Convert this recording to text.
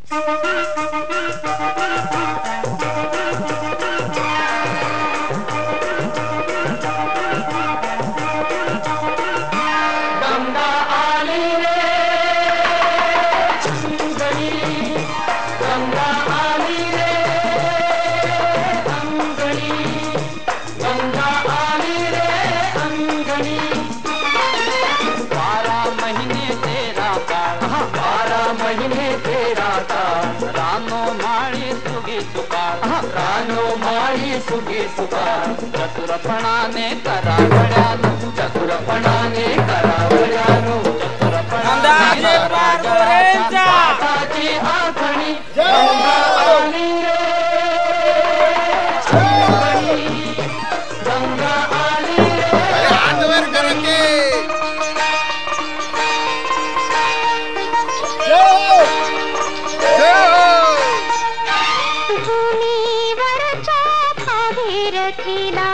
गंगा आली रे अंगणी, गंगा आली रे अंगणी, गंगा आली रे अंगणी। 12 महीने तेरा काळ, 12 महीने तेरा काळ, रानो माळी सुगी सुकाळ, रानो माळी सुगी सुकाळ। चतुरपणाने करावळ्यानो, चतुरपणाने करावळ्यानो, चतुरपणाने राजाची आखणी। गंगा आली रे अंगणी, गंगा आली रे। हाथ वर करके भूमीवरच्या भागीरथीला